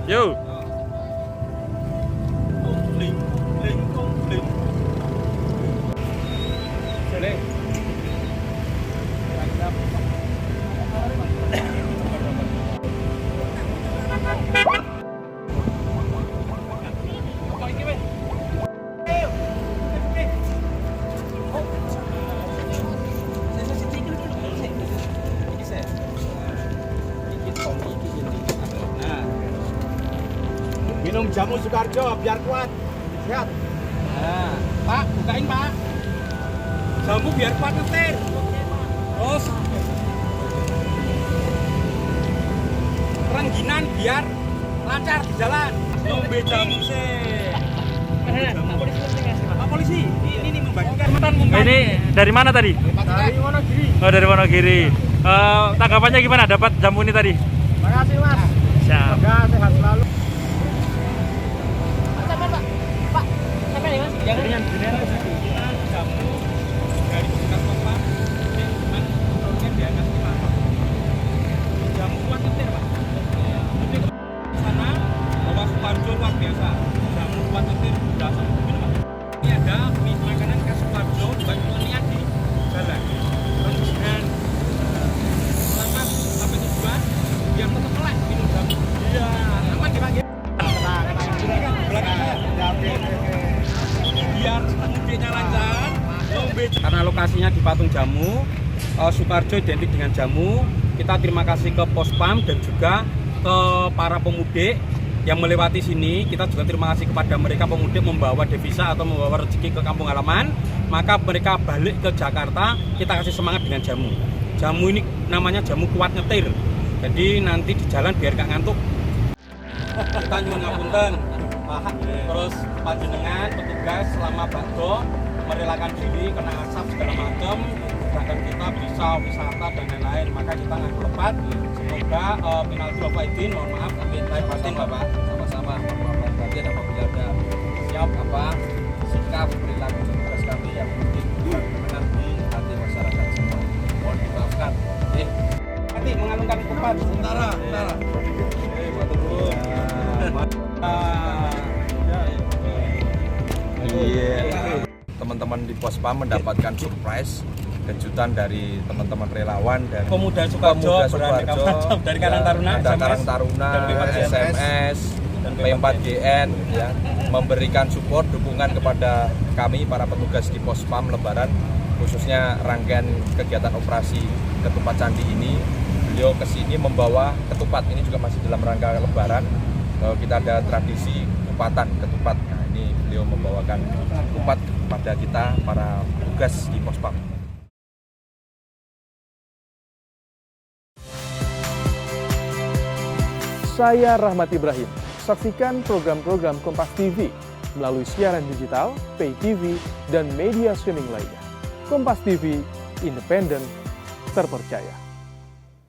Yo. Kumpling, kumpling, kumpling. Sini. Minum jamu Sukarjo biar kuat, sehat. Nah, Pak, bukain Pak. Jamu biar kuat ngetir. Terus rengginan biar lancar di jalan. Ngombe jamu sih. Pak polisi, ini membagikan mantan Ini dari mana tadi? dari Wonogiri. Oh, dari Wonogiri. Tanggapannya gimana dapat jamu ini tadi? Makasih Mas. Siap. Semoga sehat selalu. Yang Jamu dari bekas papa, cuman produknya dia ngasih lama. Jamu kuat ngetir Pak. Nanti ke sana bawa Suparjo luar biasa. Jamu kuat ngetir udah sampai minum Pak. Ini ada makanan khas Suparjo buat niat di jalan. Rengginan selamat sampai tujuan biar tetap melek minum jamu. Iya, aman kita gitu. Biar kemudiannya lancar. Karena lokasinya di Patung Jamu, Sukarjo identik dengan jamu. Kita terima kasih ke Pospam dan juga ke para pemudik yang melewati sini. Kita juga terima kasih kepada mereka pemudik membawa devisa atau membawa rezeki ke kampung halaman. Maka mereka balik ke Jakarta, kita kasih semangat dengan jamu. Jamu ini namanya jamu kuat ngetir. Jadi nanti di jalan biar gak ngantuk. Kita nyuwun ngapunten. Terus panjenengan petugas selama bakdo merelakan diri kena asap segala macam, sedangkan kita bisa wisata dan lain-lain, maka kita ngaku lepat. Semoga penalti Bapak Idin, mohon maaf kami lahir batin Bapak. Sama-sama melakukan bagian apabila ada siap sikap perilaku petugas kami yang mungkin benar di hati masyarakat semua. Mohon dimaafkan. Nanti mengalungkan tepat. Sementara. Iya. Teman-teman di Pospam mendapatkan surprise kejutan dari teman-teman relawan dan Pemuda Sukarjo, beraneka macam dari Karang Taruna, ada Karang Taruna, dan P4GN, SMS, dan P4GN ya, memberikan support dukungan kepada kami para petugas di Pospam Lebaran, khususnya rangkaian kegiatan operasi Ketupat Candi ini. Beliau kesini membawa ketupat, ini juga masih dalam rangka Lebaran. Kita ada tradisi kupatan ketupat. Nah, ini beliau membawakan ketupat kepada kita para petugas di Pospam. Saya Rahmat Ibrahim. Saksikan program-program Kompas TV melalui siaran digital, pay TV, dan media streaming lainnya. Kompas TV, independen, terpercaya.